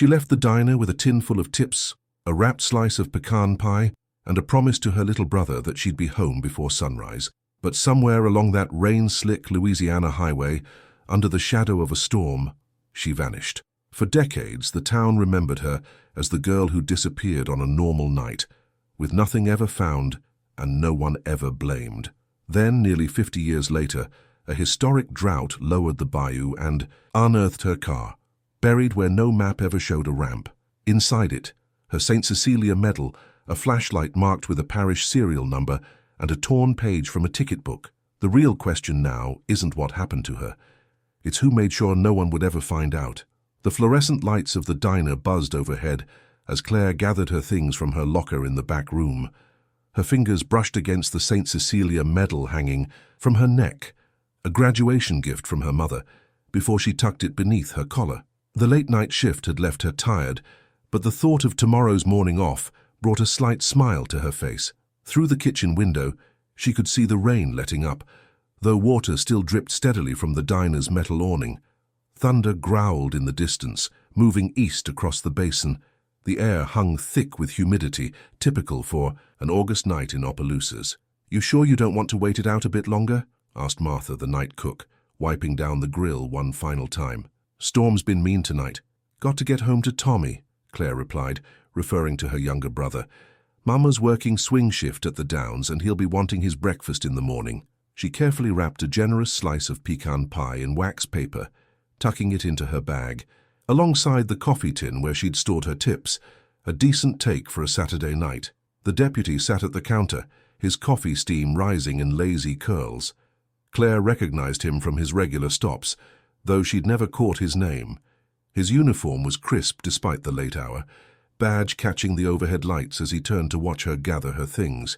She left the diner with a tin full of tips, a wrapped slice of pecan pie, and a promise to her little brother that she'd be home before sunrise. But somewhere along that rain-slick Louisiana highway, under the shadow of a storm, she vanished. For decades, the town remembered her as the girl who disappeared on a normal night, with nothing ever found and no one ever blamed. Then, nearly 50 years later, a historic drought lowered the bayou and unearthed her car, buried where no map ever showed a ramp. Inside it, her St. Cecilia medal, a flashlight marked with a parish serial number, and a torn page from a ticket book. The real question now isn't what happened to her. It's who made sure no one would ever find out. The fluorescent lights of the diner buzzed overhead as Claire gathered her things from her locker in the back room. Her fingers brushed against the St. Cecilia medal hanging from her neck, a graduation gift from her mother, before she tucked it beneath her collar. The late-night shift had left her tired, but the thought of tomorrow's morning off brought a slight smile to her face. Through the kitchen window, she could see the rain letting up, though water still dripped steadily from the diner's metal awning. Thunder growled in the distance, moving east across the basin. The air hung thick with humidity, typical for an August night in Opelousas. "You sure you don't want to wait it out a bit longer?" asked Martha, the night cook, wiping down the grill one final time. "Storm's been mean tonight. Got to get home to Tommy," Claire replied, referring to her younger brother. "Mama's working swing shift at the Downs and he'll be wanting his breakfast in the morning." She carefully wrapped a generous slice of pecan pie in wax paper, tucking it into her bag, alongside the coffee tin where she'd stored her tips, a decent take for a Saturday night. The deputy sat at the counter, his coffee steam rising in lazy curls. Claire recognized him from his regular stops, though she'd never caught his name. His uniform was crisp despite the late hour, badge catching the overhead lights as he turned to watch her gather her things.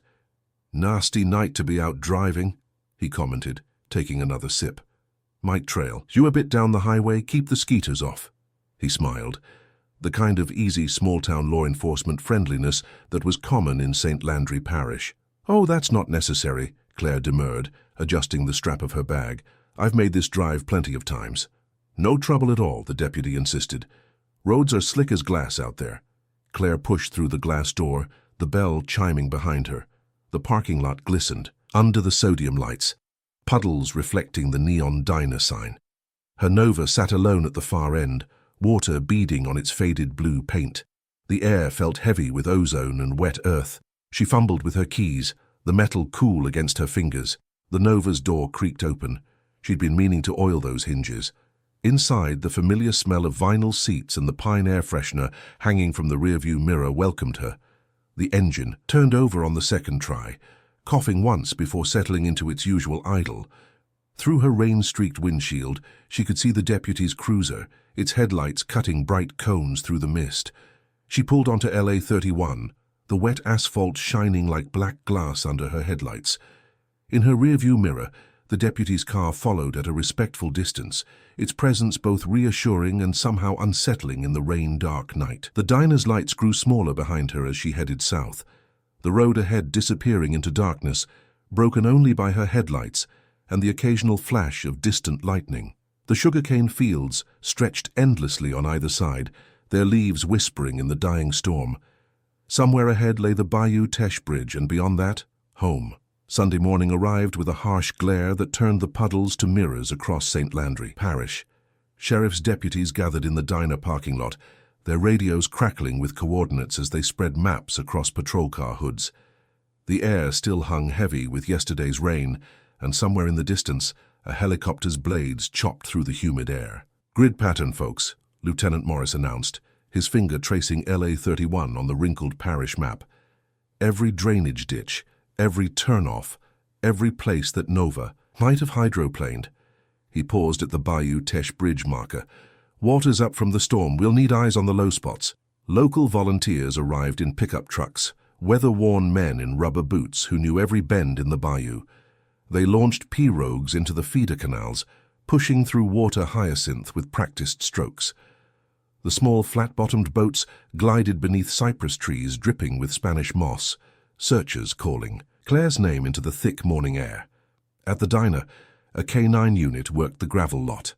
"Nasty night to be out driving," he commented, taking another sip. "Might trail. You a bit down the highway, keep the skeeters off." He smiled, the kind of easy small-town law enforcement friendliness that was common in St. Landry Parish. "Oh, that's not necessary," Claire demurred, adjusting the strap of her bag. "I've made this drive plenty of times." "No trouble at all," the deputy insisted. "Roads are slick as glass out there." Claire pushed through the glass door, the bell chiming behind her. The parking lot glistened, under the sodium lights, puddles reflecting the neon diner sign. Her Nova sat alone at the far end, water beading on its faded blue paint. The air felt heavy with ozone and wet earth. She fumbled with her keys, the metal cool against her fingers. The Nova's door creaked open. She'd been meaning to oil those hinges. Inside, the familiar smell of vinyl seats and the pine air freshener hanging from the rearview mirror welcomed her. The engine turned over on the second try, coughing once before settling into its usual idle. Through her rain-streaked windshield, she could see the deputy's cruiser, its headlights cutting bright cones through the mist. She pulled onto LA 31, the wet asphalt shining like black glass under her headlights. In her rearview mirror, the deputy's car followed at a respectful distance, its presence both reassuring and somehow unsettling in the rain-dark night. The diner's lights grew smaller behind her as she headed south, the road ahead disappearing into darkness, broken only by her headlights and the occasional flash of distant lightning. The sugarcane fields stretched endlessly on either side, their leaves whispering in the dying storm. Somewhere ahead lay the Bayou Teche Bridge, and beyond that, home. Sunday morning arrived with a harsh glare that turned the puddles to mirrors across St. Landry Parish. Sheriff's deputies gathered in the diner parking lot, their radios crackling with coordinates as they spread maps across patrol car hoods. The air still hung heavy with yesterday's rain, and somewhere in the distance, a helicopter's blades chopped through the humid air. "Grid pattern, folks," Lieutenant Morris announced, his finger tracing LA 31 on the wrinkled parish map. Every drainage ditch, every turnoff, every place that Nova might have hydroplaned. He paused at the Bayou Teche Bridge marker. "Water's up from the storm. We'll need eyes on the low spots." Local volunteers arrived in pickup trucks, weather-worn men in rubber boots who knew every bend in the bayou. They launched pirogues into the feeder canals, pushing through water hyacinth with practiced strokes. The small flat-bottomed boats glided beneath cypress trees dripping with Spanish moss, searchers calling Claire's name into the thick morning air. At the diner, a K9 unit worked the gravel lot.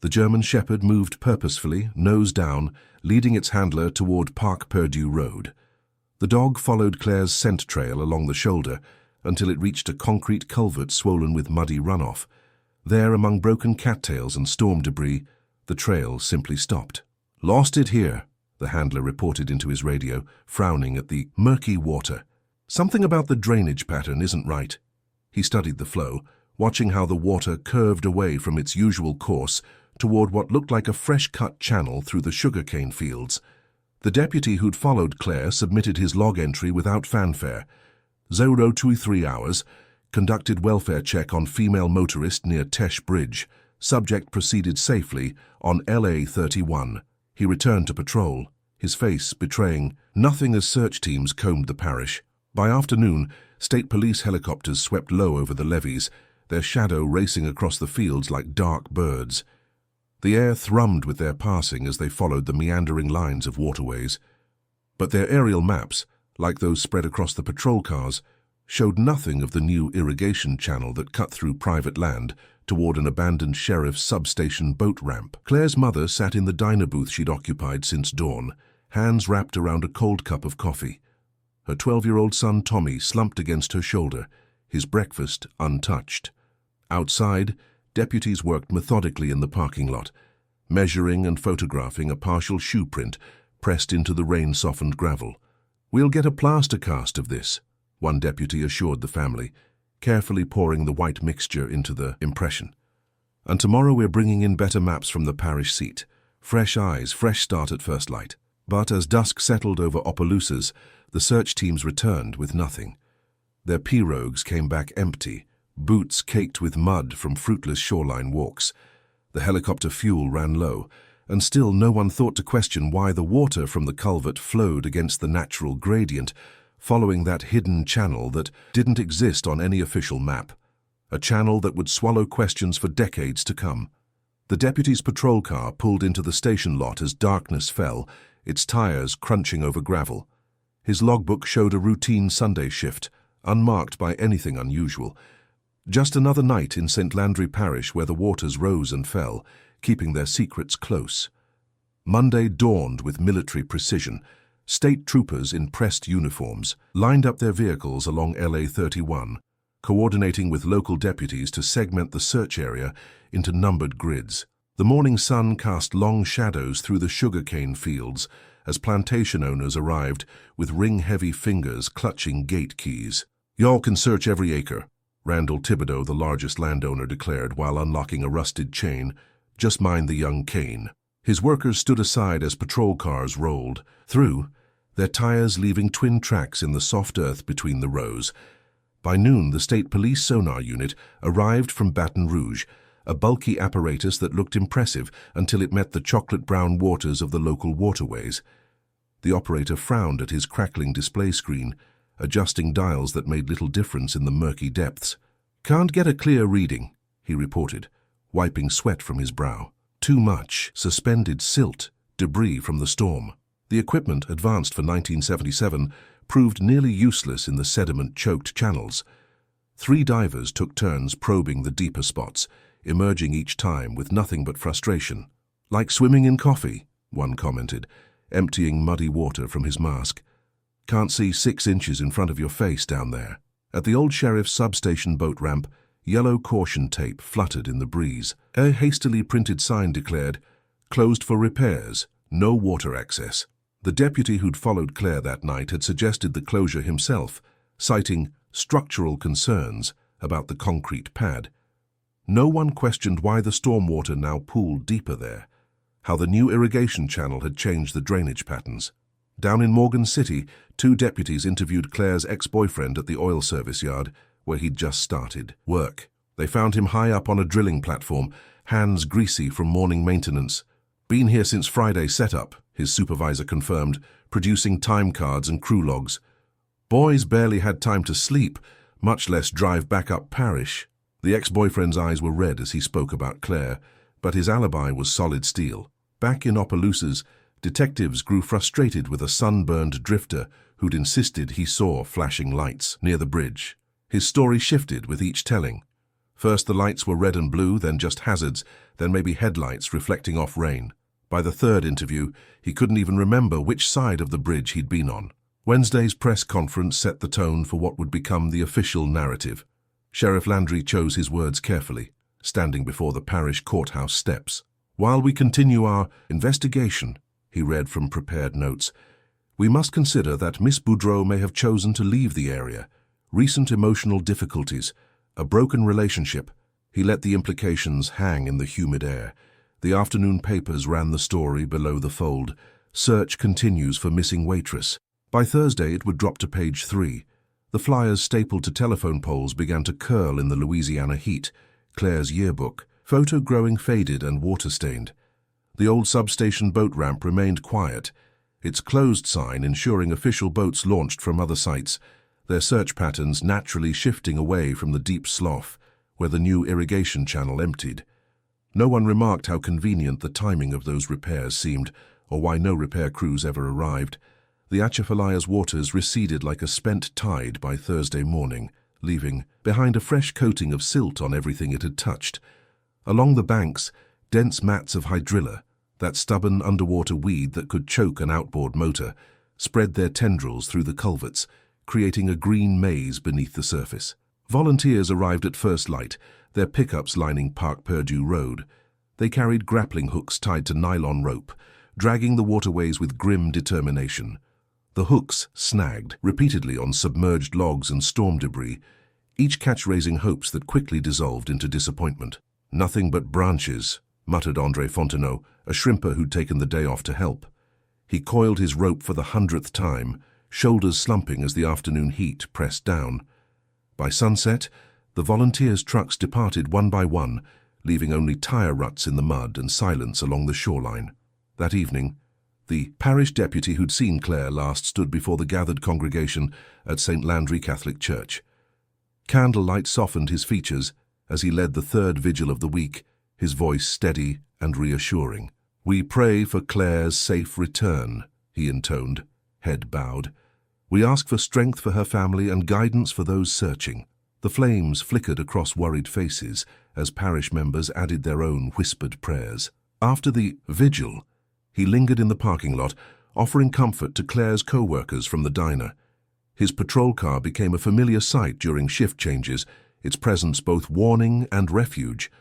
The German Shepherd moved purposefully, nose down, leading its handler toward Parc Perdu Road. The dog followed Claire's scent trail along the shoulder until it reached a concrete culvert swollen with muddy runoff. There, among broken cattails and storm debris, the trail simply stopped. "Lost it here," the handler reported into his radio, frowning at the murky water. "Something about the drainage pattern isn't right." He studied the flow, watching how the water curved away from its usual course toward what looked like a fresh-cut channel through the sugarcane fields. The deputy who'd followed Claire submitted his log entry without fanfare. 023 hours, conducted welfare check on female motorist near Tesh Bridge. Subject proceeded safely on LA 31. He returned to patrol, his face betraying nothing as search teams combed the parish. By afternoon, state police helicopters swept low over the levees, their shadow racing across the fields like dark birds. The air thrummed with their passing as they followed the meandering lines of waterways. But their aerial maps, like those spread across the patrol cars, showed nothing of the new irrigation channel that cut through private land toward an abandoned sheriff's substation boat ramp. Claire's mother sat in the diner booth she'd occupied since dawn, hands wrapped around a cold cup of coffee. Her 12-year-old son Tommy slumped against her shoulder, his breakfast untouched. Outside, deputies worked methodically in the parking lot, measuring and photographing a partial shoe print pressed into the rain-softened gravel. "We'll get a plaster cast of this," one deputy assured the family, carefully pouring the white mixture into the impression. "And tomorrow we're bringing in better maps from the parish seat. Fresh eyes, fresh start at first light." But as dusk settled over Opelousas, the search teams returned with nothing. Their pirogues came back empty, boots caked with mud from fruitless shoreline walks. The helicopter fuel ran low, and still no one thought to question why the water from the culvert flowed against the natural gradient, following that hidden channel that didn't exist on any official map, a channel that would swallow questions for decades to come. The deputy's patrol car pulled into the station lot as darkness fell, its tires crunching over gravel. His logbook showed a routine Sunday shift, unmarked by anything unusual. Just another night in St. Landry Parish where the waters rose and fell, keeping their secrets close. Monday dawned with military precision. State troopers in pressed uniforms lined up their vehicles along LA 31, coordinating with local deputies to segment the search area into numbered grids. The morning sun cast long shadows through the sugarcane fields as plantation owners arrived with ring-heavy fingers clutching gate keys. "Y'all can search every acre," Randall Thibodeau, the largest landowner, declared while unlocking a rusted chain. "Just mind the young cane." His workers stood aside as patrol cars rolled through, their tires leaving twin tracks in the soft earth between the rows. By noon, the state police sonar unit arrived from Baton Rouge, a bulky apparatus that looked impressive until it met the chocolate-brown waters of the local waterways. The operator frowned at his crackling display screen, adjusting dials that made little difference in the murky depths. "Can't get a clear reading," he reported, wiping sweat from his brow. "Too much suspended silt, debris from the storm." The equipment, advanced for 1977, proved nearly useless in the sediment-choked channels. 3 divers took turns probing the deeper spots, emerging each time with nothing but frustration. "Like swimming in coffee," one commented, emptying muddy water from his mask. "Can't see 6 inches in front of your face down there." At the old sheriff's substation boat ramp, yellow caution tape fluttered in the breeze. A hastily printed sign declared, "Closed for repairs, no water access." The deputy who'd followed Claire that night had suggested the closure himself, citing structural concerns about the concrete pad. No one questioned why the stormwater now pooled deeper there, how the new irrigation channel had changed the drainage patterns. Down in Morgan City, 2 deputies interviewed Claire's ex-boyfriend at the oil service yard, where he'd just started work. They found him high up on a drilling platform, hands greasy from morning maintenance. "Been here since Friday setup," his supervisor confirmed, producing time cards and crew logs. "Boys barely had time to sleep, much less drive back up parish." The ex-boyfriend's eyes were red as he spoke about Claire, but his alibi was solid steel. Back in Opelousas, detectives grew frustrated with a sunburned drifter who'd insisted he saw flashing lights near the bridge. His story shifted with each telling. First the lights were red and blue, then just hazards, then maybe headlights reflecting off rain. By the third interview, he couldn't even remember which side of the bridge he'd been on. Wednesday's press conference set the tone for what would become the official narrative. Sheriff Landry chose his words carefully, standing before the parish courthouse steps. "While we continue our investigation," he read from prepared notes, "we must consider that Miss Boudreau may have chosen to leave the area. Recent emotional difficulties, a broken relationship." He let the implications hang in the humid air. The afternoon papers ran the story below the fold. "Search continues for missing waitress." By Thursday it would drop to page 3. The flyers stapled to telephone poles began to curl in the Louisiana heat. Claire's yearbook, photo growing faded and water-stained. The old substation boat ramp remained quiet, its closed sign ensuring official boats launched from other sites, their search patterns naturally shifting away from the deep slough where the new irrigation channel emptied. No one remarked how convenient the timing of those repairs seemed, or why no repair crews ever arrived. The Atchafalaya's waters receded like a spent tide by Thursday morning, leaving behind a fresh coating of silt on everything it had touched. Along the banks, dense mats of hydrilla, that stubborn underwater weed that could choke an outboard motor, spread their tendrils through the culverts, creating a green maze beneath the surface. Volunteers arrived at first light, their pickups lining Park Perdue Road. They carried grappling hooks tied to nylon rope, dragging the waterways with grim determination. The hooks snagged repeatedly on submerged logs and storm debris, each catch raising hopes that quickly dissolved into disappointment. "Nothing but branches," muttered André Fontenot, a shrimper who'd taken the day off to help. He coiled his rope for the 100th time, shoulders slumping as the afternoon heat pressed down. By sunset, the volunteers' trucks departed one by one, leaving only tire ruts in the mud and silence along the shoreline. That evening, the parish deputy who'd seen Claire last stood before the gathered congregation at St. Landry Catholic Church. Candlelight softened his features as he led the third vigil of the week, his voice steady and reassuring. "We pray for Claire's safe return," he intoned, head bowed. "We ask for strength for her family and guidance for those searching." The flames flickered across worried faces as parish members added their own whispered prayers. After the vigil, he lingered in the parking lot, offering comfort to Claire's co-workers from the diner. His patrol car became a familiar sight during shift changes, its presence both warning and refuge.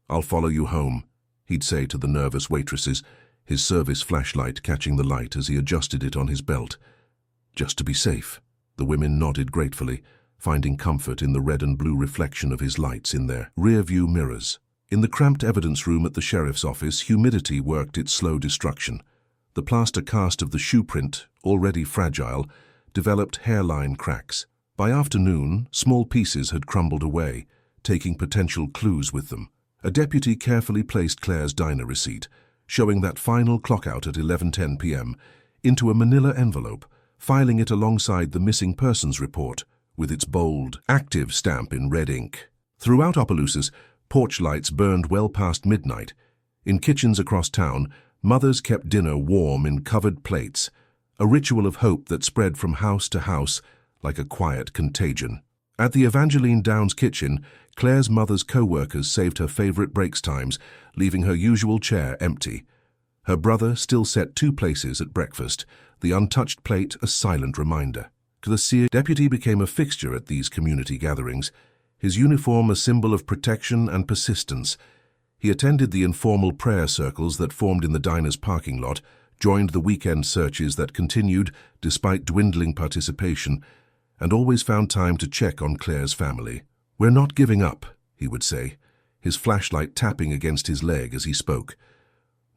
"I'll follow you home," he'd say to the nervous waitresses, his service flashlight catching the light as he adjusted it on his belt. "Just to be safe." The women nodded gratefully, finding comfort in the red and blue reflection of his lights in their rear-view mirrors. In the cramped evidence room at the sheriff's office, humidity worked its slow destruction. The plaster cast of the shoe print, already fragile, developed hairline cracks. By afternoon, small pieces had crumbled away, taking potential clues with them. A deputy carefully placed Claire's diner receipt, showing that final clockout at 11:10 p.m., into a manila envelope, filing it alongside the missing persons report, with its bold, active stamp in red ink. Throughout Opelousas, porch lights burned well past midnight. In kitchens across town, mothers kept dinner warm in covered plates, a ritual of hope that spread from house to house like a quiet contagion. At the Evangeline Downs kitchen, Claire's mother's co-workers saved her favorite breaks times, leaving her usual chair empty. Her brother still set 2 places at breakfast, the untouched plate a silent reminder. The Seer deputy became a fixture at these community gatherings, his uniform a symbol of protection and persistence. He attended the informal prayer circles that formed in the diner's parking lot, joined the weekend searches that continued despite dwindling participation, and always found time to check on Claire's family. "We're not giving up," he would say, his flashlight tapping against his leg as he spoke.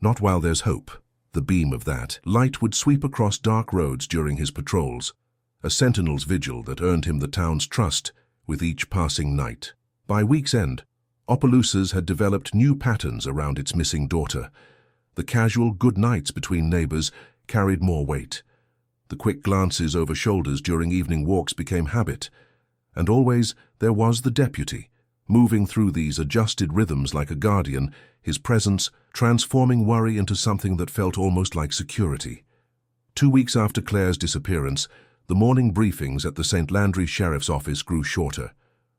"Not while there's hope." The beam of that light would sweep across dark roads during his patrols, a sentinel's vigil that earned him the town's trust with each passing night. By week's end, Opelousas had developed new patterns around its missing daughter. The casual good nights between neighbors carried more weight. The quick glances over shoulders during evening walks became habit. And always there was the deputy, moving through these adjusted rhythms like a guardian, his presence transforming worry into something that felt almost like security. 2 weeks after Claire's disappearance, the morning briefings at the St. Landry Sheriff's Office grew shorter.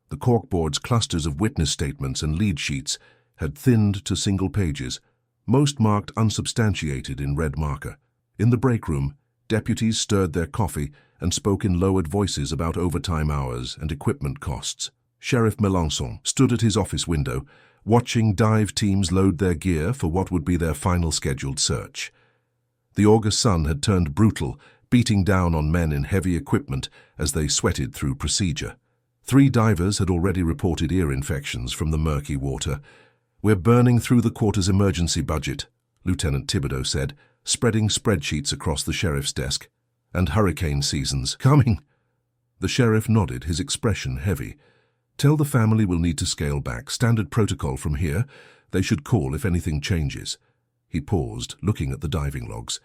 The corkboard's clusters of witness statements and lead sheets had thinned to single pages, most marked unsubstantiated in red marker. In the break room, deputies stirred their coffee and spoke in lowered voices about overtime hours and equipment costs. Sheriff Melançon stood at his office window, watching dive teams load their gear for what would be their final scheduled search. The August sun had turned brutal, beating down on men in heavy equipment as they sweated through procedure. 3 divers had already reported ear infections from the murky water. "We're burning through the quarter's emergency budget," Lieutenant Thibodeau said, spreading spreadsheets across the sheriff's desk. "And hurricane season's coming." The sheriff nodded, his expression heavy. "Tell the family we'll need to scale back. Standard protocol from here. They should call if anything changes." He paused, looking at the diving logs.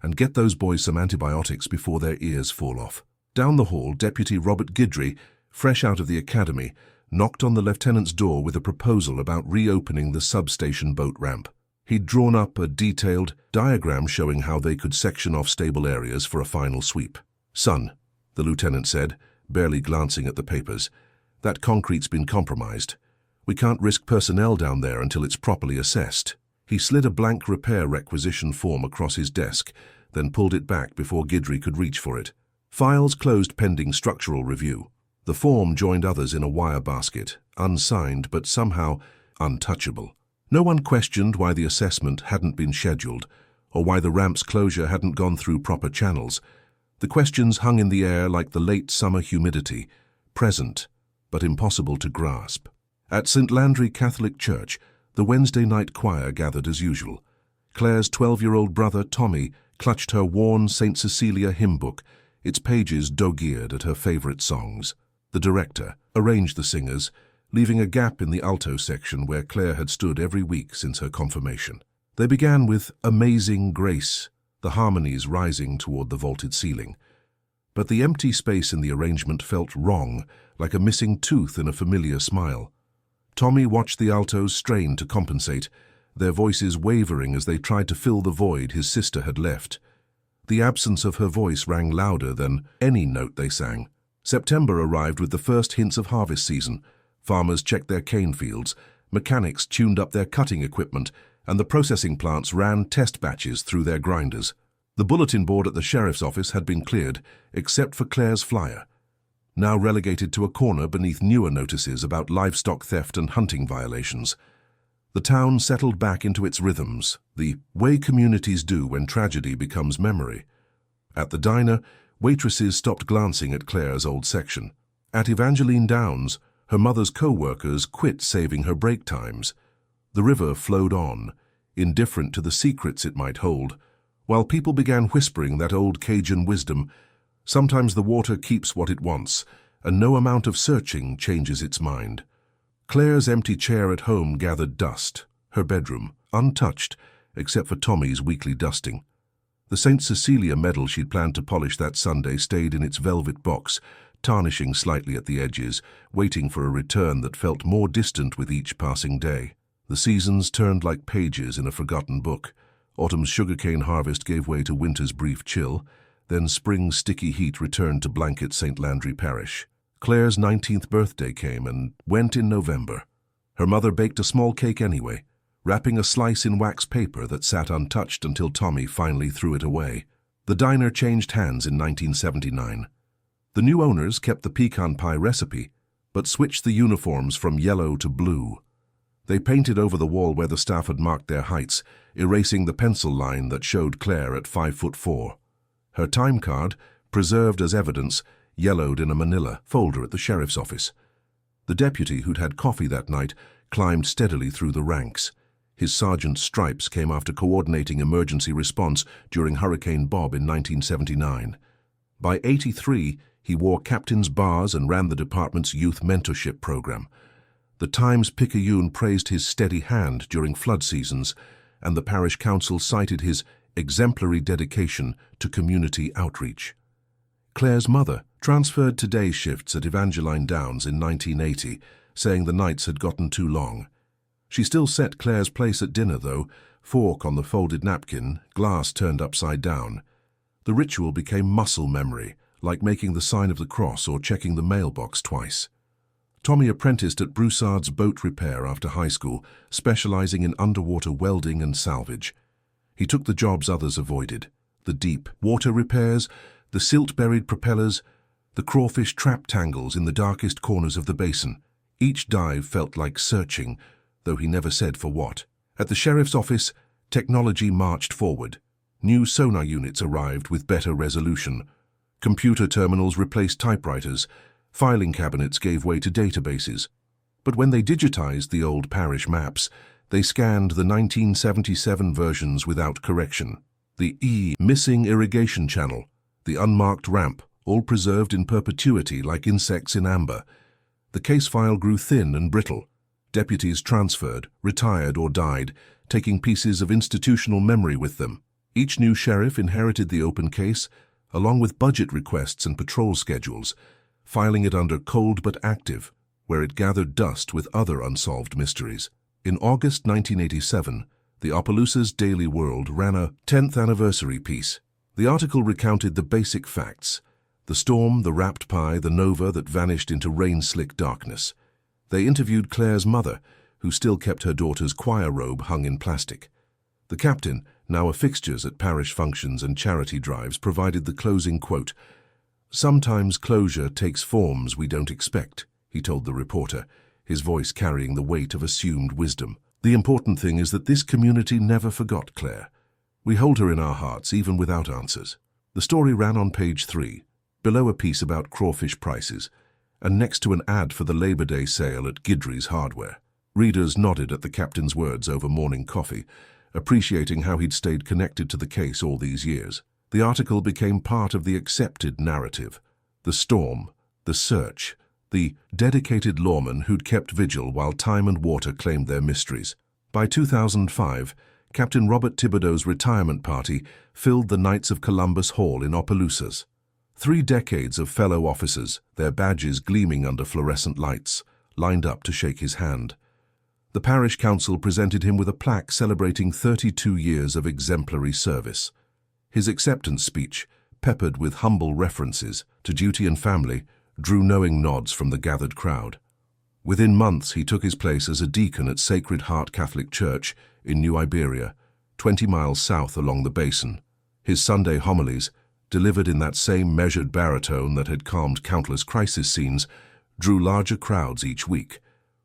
"And get those boys some antibiotics before their ears fall off." Down the hall, Deputy Robert Guidry, fresh out of the academy, knocked on the lieutenant's door with a proposal about reopening the substation boat ramp. He'd drawn up a detailed diagram showing how they could section off stable areas for a final sweep. "Son," the lieutenant said, barely glancing at the papers, "that concrete's been compromised. We can't risk personnel down there until it's properly assessed." He slid a blank repair requisition form across his desk, then pulled it back before Guidry could reach for it. "Files closed pending structural review." The form joined others in a wire basket, unsigned but somehow untouchable. No one questioned why the assessment hadn't been scheduled, or why the ramp's closure hadn't gone through proper channels. The questions hung in the air like the late summer humidity, present but impossible to grasp. At St. Landry Catholic Church, the Wednesday night choir gathered as usual. Claire's 12-year-old brother, Tommy, clutched her worn St. Cecilia hymn book, its pages dog-eared at her favorite songs. The director arranged the singers, leaving a gap in the alto section where Claire had stood every week since her confirmation. They began with "Amazing Grace," the harmonies rising toward the vaulted ceiling. But the empty space in the arrangement felt wrong, like a missing tooth in a familiar smile. Tommy watched the altos strain to compensate, their voices wavering as they tried to fill the void his sister had left. The absence of her voice rang louder than any note they sang. September arrived with the first hints of harvest season. Farmers checked their cane fields, mechanics tuned up their cutting equipment, and the processing plants ran test batches through their grinders. The bulletin board at the sheriff's office had been cleared, except for Claire's flyer, now relegated to a corner beneath newer notices about livestock theft and hunting violations. The town settled back into its rhythms, the way communities do when tragedy becomes memory. At the diner, waitresses stopped glancing at Claire's old section. At Evangeline Downs, her mother's co-workers quit saving her break times. The river flowed on, indifferent to the secrets it might hold, while people began whispering that old Cajun wisdom: sometimes the water keeps what it wants, and no amount of searching changes its mind. Claire's empty chair at home gathered dust, her bedroom untouched, except for Tommy's weekly dusting. The St. Cecilia medal she'd planned to polish that Sunday stayed in its velvet box, tarnishing slightly at the edges, waiting for a return that felt more distant with each passing day. The seasons turned like pages in a forgotten book. Autumn's sugarcane harvest gave way to winter's brief chill, then spring's sticky heat returned to blanket St. Landry Parish. Claire's 19th birthday came and went in November. Her mother baked a small cake anyway, wrapping a slice in wax paper that sat untouched until Tommy finally threw it away. The diner changed hands in 1979. The new owners kept the pecan pie recipe, but switched the uniforms from yellow to blue. They painted over the wall where the staff had marked their heights, erasing the pencil line that showed Claire at 5'4". Her time card, preserved as evidence, yellowed in a manila folder at the sheriff's office. The deputy who'd had coffee that night climbed steadily through the ranks. His sergeant's stripes came after coordinating emergency response during Hurricane Bob in 1979. By 83, he wore captain's bars and ran the department's youth mentorship program. The Times-Picayune praised his steady hand during flood seasons, and the parish council cited his exemplary dedication to community outreach. Claire's mother transferred to day shifts at Evangeline Downs in 1980, saying the nights had gotten too long. She still set Claire's place at dinner, though, fork on the folded napkin, glass turned upside down. The ritual became muscle memory, like making the sign of the cross or checking the mailbox twice. Tommy apprenticed at Broussard's boat repair after high school, specializing in underwater welding and salvage. He took the jobs others avoided: the deep water repairs, the silt-buried propellers, the crawfish trap tangles in the darkest corners of the basin. Each dive felt like searching, though he never said for what. At the sheriff's office, technology marched forward. New sonar units arrived with better resolution. Computer terminals replaced typewriters. Filing cabinets gave way to databases. But when they digitized the old parish maps, they scanned the 1977 versions without correction. The missing irrigation channel, the unmarked ramp, all preserved in perpetuity like insects in amber. The case file grew thin and brittle. Deputies transferred, retired or died, taking pieces of institutional memory with them. Each new sheriff inherited the open case, along with budget requests and patrol schedules, filing it under cold but active, where it gathered dust with other unsolved mysteries. In August 1987, the Opelousas Daily World ran a 10th anniversary piece. The article recounted the basic facts: the storm, the wrapped pie, the nova that vanished into rain-slick darkness. They interviewed Claire's mother, who still kept her daughter's choir robe hung in plastic. The captain, now a fixture at parish functions and charity drives, provided the closing quote. "Sometimes closure takes forms we don't expect," he told the reporter, his voice carrying the weight of assumed wisdom. "The important thing is that this community never forgot Claire. We hold her in our hearts even without answers." The story ran on page 3, below a piece about crawfish prices, and next to an ad for the Labor Day sale at Guidry's Hardware. Readers nodded at the captain's words over morning coffee, appreciating how he'd stayed connected to the case all these years. The article became part of the accepted narrative: the storm, the search, the dedicated lawman who'd kept vigil while time and water claimed their mysteries. By 2005, Captain Robert Thibodeau's retirement party filled the Knights of Columbus Hall in Opelousas. 3 decades of fellow officers, their badges gleaming under fluorescent lights, lined up to shake his hand. The parish council presented him with a plaque celebrating 32 years of exemplary service. His acceptance speech, peppered with humble references to duty and family, drew knowing nods from the gathered crowd. Within months, he took his place as a deacon at Sacred Heart Catholic Church in New Iberia, 20 miles south along the basin. His Sunday homilies, delivered in that same measured baritone that had calmed countless crisis scenes, drew larger crowds each week.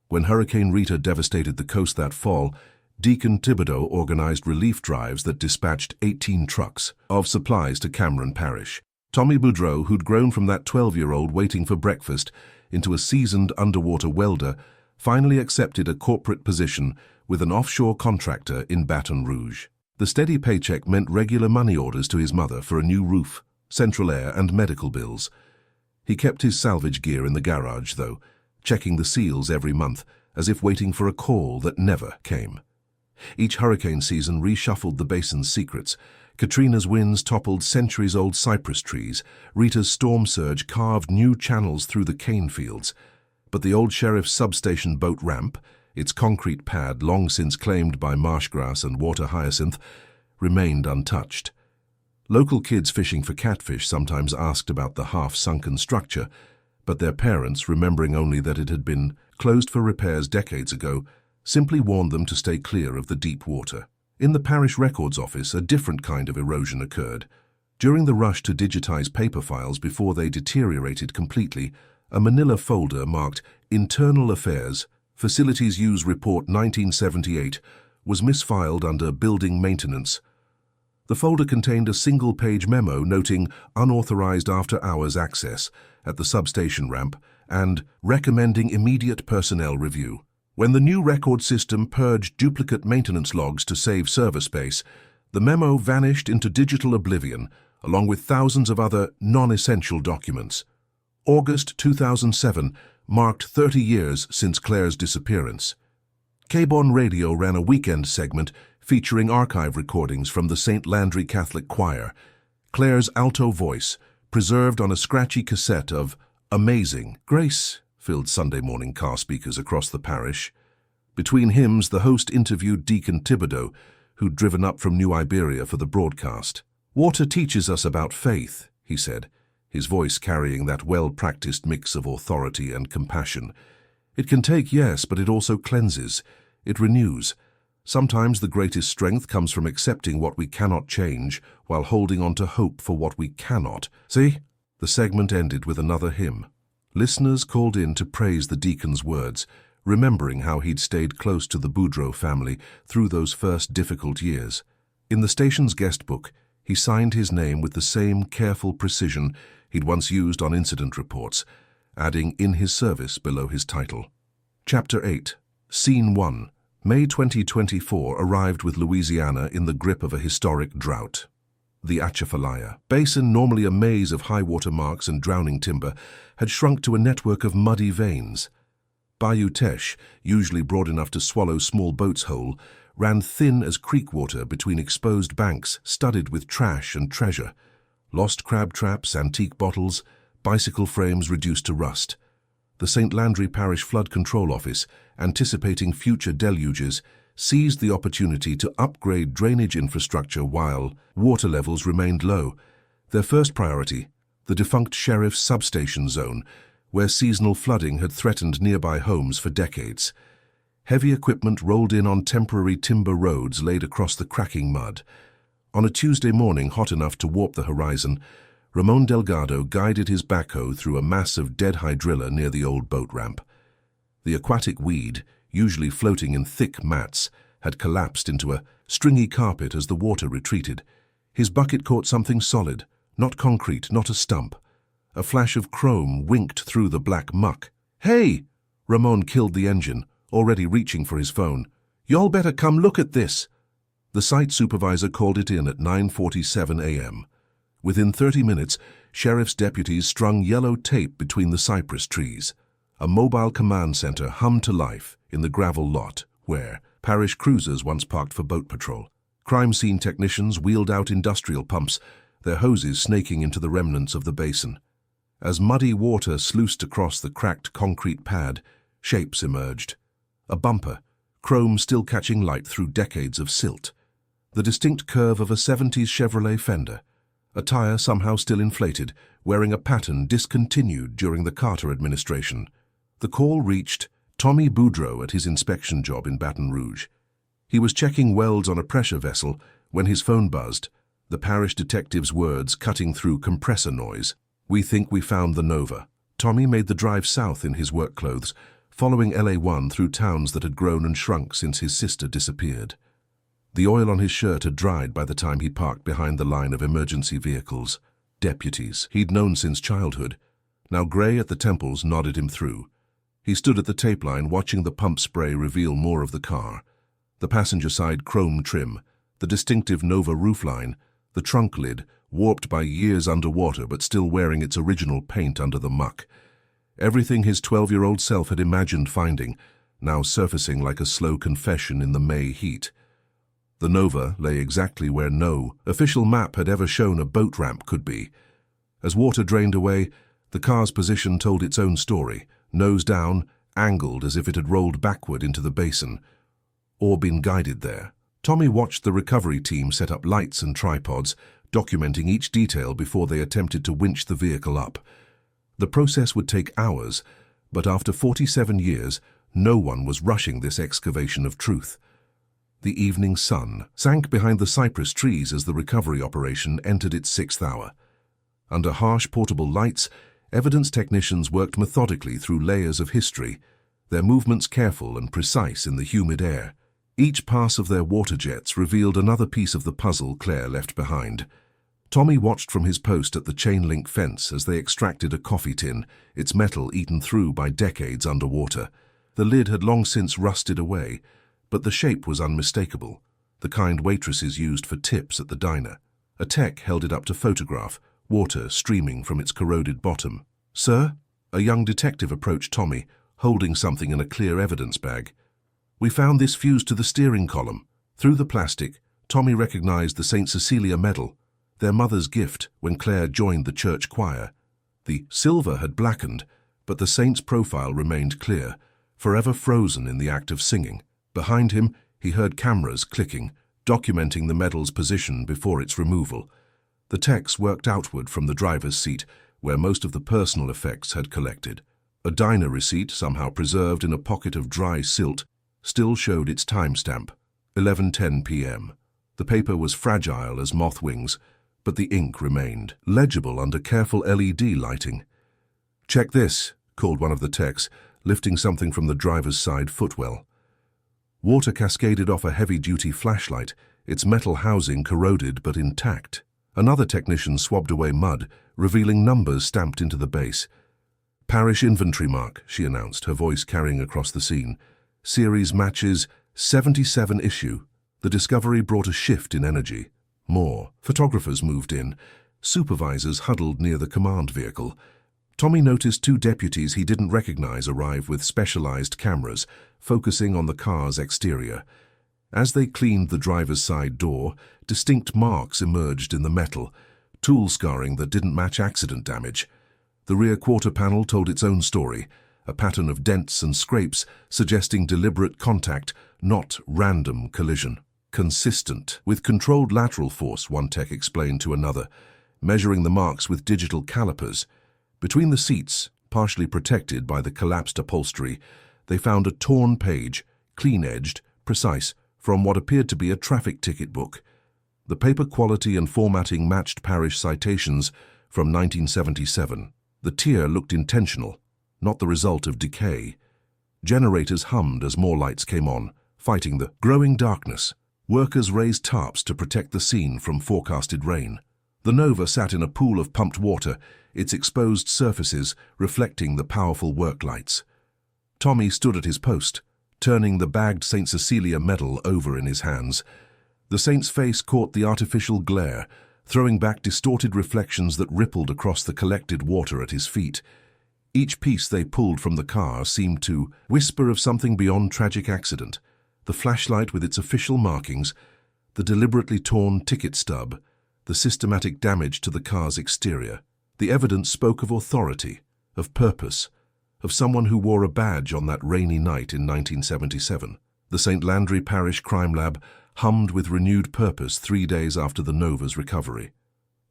When Hurricane Rita devastated the coast that fall, Deacon Thibodeau organized relief drives that dispatched 18 trucks of supplies to Cameron Parish. Tommy Boudreau, who'd grown from that 12-year-old waiting for breakfast into a seasoned underwater welder, finally accepted a corporate position with an offshore contractor in Baton Rouge. The steady paycheck meant regular money orders to his mother for a new roof, central air, and medical bills. He kept his salvage gear in the garage, though, checking the seals every month, as if waiting for a call that never came. Each hurricane season reshuffled the basin's secrets. Katrina's winds toppled centuries-old cypress trees. Rita's storm surge carved new channels through the cane fields. But the old sheriff's substation boat ramp, its concrete pad long since claimed by marsh grass and water hyacinth, remained untouched. Local kids fishing for catfish sometimes asked about the half-sunken structure, but their parents, remembering only that it had been closed for repairs decades ago, simply warned them to stay clear of the deep water. In the parish records office, a different kind of erosion occurred. During the rush to digitize paper files before they deteriorated completely, a manila folder marked Internal Affairs, Facilities Use Report 1978, was misfiled under Building Maintenance. The folder contained a single-page memo noting unauthorized after-hours access at the substation ramp and recommending immediate personnel review. When the new record system purged duplicate maintenance logs to save server space, the memo vanished into digital oblivion, along with thousands of other non-essential documents. August 2007 marked 30 years since Claire's disappearance. K-Bon Radio ran a weekend segment featuring archive recordings from the St. Landry Catholic Choir, Claire's alto voice, preserved on a scratchy cassette of Amazing Grace, filled Sunday morning car speakers across the parish. Between hymns, the host interviewed Deacon Thibodeau, who'd driven up from New Iberia for the broadcast. "Water teaches us about faith," he said, his voice carrying that well-practiced mix of authority and compassion. It can take, yes, but it also cleanses. It renews. Sometimes the greatest strength comes from accepting what we cannot change while holding on to hope for what we cannot. See? The segment ended with another hymn. Listeners called in to praise the deacon's words, remembering how he'd stayed close to the Boudreau family through those first difficult years. In the station's guest book, he signed his name with the same careful precision he'd once used on incident reports, adding "in his service" below his title. Chapter 8. Scene 1. May 2024 arrived with Louisiana in the grip of a historic drought. The Atchafalaya Basin, normally a maze of high water marks and drowning timber, had shrunk to a network of muddy veins. Bayou Teche, usually broad enough to swallow small boats whole, ran thin as creek water between exposed banks studded with trash and treasure. Lost crab traps, antique bottles, bicycle frames reduced to rust. The St. Landry Parish Flood Control Office, anticipating future deluges, seized the opportunity to upgrade drainage infrastructure while water levels remained low. Their first priority, the defunct Sheriff's Substation Zone, where seasonal flooding had threatened nearby homes for decades. Heavy equipment rolled in on temporary timber roads laid across the cracking mud. On a Tuesday morning hot enough to warp the horizon, Ramon Delgado guided his backhoe through a mass of dead hydrilla near the old boat ramp. The aquatic weed, usually floating in thick mats, had collapsed into a stringy carpet as the water retreated. His bucket caught something solid, not concrete, not a stump. A flash of chrome winked through the black muck. "Hey!" Ramon killed the engine, already reaching for his phone. "Y'all better come look at this." The site supervisor called it in at 9:47 a.m. Within 30 minutes, sheriff's deputies strung yellow tape between the cypress trees. A mobile command center hummed to life in the gravel lot where parish cruisers once parked for boat patrol. Crime scene technicians wheeled out industrial pumps, their hoses snaking into the remnants of the basin. As muddy water sluiced across the cracked concrete pad, shapes emerged. A bumper, chrome still catching light through decades of silt. The distinct curve of a 70s Chevrolet Fender. A tire somehow still inflated, wearing a pattern discontinued during the Carter administration. The call reached Tommy Boudreau at his inspection job in Baton Rouge. He was checking welds on a pressure vessel when his phone buzzed, the parish detective's words cutting through compressor noise. "We think we found the Nova." Tommy made the drive south in his work clothes, following LA1 through towns that had grown and shrunk since his sister disappeared. The oil on his shirt had dried by the time he parked behind the line of emergency vehicles. Deputies he'd known since childhood. Now gray at the temples nodded him through. He stood at the tape line watching the pump spray reveal more of the car. The passenger side chrome trim, the distinctive Nova roofline, the trunk lid, warped by years underwater but still wearing its original paint under the muck. Everything his 12-year-old self had imagined finding, now surfacing like a slow confession in the May heat. The Nova lay exactly where no official map had ever shown a boat ramp could be. As water drained away, the car's position told its own story, nose down, angled as if it had rolled backward into the basin, or been guided there. Tommy watched the recovery team set up lights and tripods, documenting each detail before they attempted to winch the vehicle up. The process would take hours, but after 47 years, no one was rushing this excavation of truth. The evening sun sank behind the cypress trees as the recovery operation entered its 6th hour. Under harsh portable lights, evidence technicians worked methodically through layers of history, their movements careful and precise in the humid air. Each pass of their water jets revealed another piece of the puzzle Claire left behind. Tommy watched from his post at the chain-link fence as they extracted a coffee tin, its metal eaten through by decades underwater. The lid had long since rusted away, but the shape was unmistakable, the kind waitresses used for tips at the diner. A tech held it up to photograph, water streaming from its corroded bottom. "Sir?" A young detective approached Tommy, holding something in a clear evidence bag. "We found this fused to the steering column." Through the plastic, Tommy recognized the St. Cecilia medal, their mother's gift when Claire joined the church choir. The silver had blackened, but the saint's profile remained clear, forever frozen in the act of singing. Behind him, he heard cameras clicking, documenting the medal's position before its removal. The techs worked outward from the driver's seat, where most of the personal effects had collected. A diner receipt, somehow preserved in a pocket of dry silt, still showed its timestamp, 11:10 p.m. The paper was fragile as moth wings, but the ink remained, legible under careful LED lighting. "Check this," called one of the techs, lifting something from the driver's side footwell. Water cascaded off a heavy-duty flashlight, its metal housing corroded but intact. Another technician swabbed away mud, revealing numbers stamped into the base. "Parish inventory mark," she announced, her voice carrying across the scene. "Series matches 77 issue." The discovery brought a shift in energy. More. Photographers moved in. Supervisors huddled near the command vehicle. Tommy noticed two deputies he didn't recognize arrive with specialized cameras, focusing on the car's exterior. As they cleaned the driver's side door, distinct marks emerged in the metal, tool scarring that didn't match accident damage. The rear quarter panel told its own story, a pattern of dents and scrapes suggesting deliberate contact, not random collision. "Consistent, with controlled lateral force," one tech explained to another, measuring the marks with digital calipers. Between the seats, partially protected by the collapsed upholstery, they found a torn page, clean-edged, precise, from what appeared to be a traffic ticket book. The paper quality and formatting matched parish citations from 1977. The tear looked intentional, not the result of decay. Generators hummed as more lights came on, fighting the growing darkness. Workers raised tarps to protect the scene from forecasted rain. The Nova sat in a pool of pumped water, its exposed surfaces reflecting the powerful work lights. Tommy stood at his post, turning the bagged St. Cecilia medal over in his hands. The saint's face caught the artificial glare, throwing back distorted reflections that rippled across the collected water at his feet. Each piece they pulled from the car seemed to whisper of something beyond tragic accident. The flashlight with its official markings, the deliberately torn ticket stub, the systematic damage to the car's exterior. The evidence spoke of authority, of purpose, of someone who wore a badge on that rainy night in 1977. The St. Landry Parish Crime Lab hummed with renewed purpose 3 days after the Nova's recovery.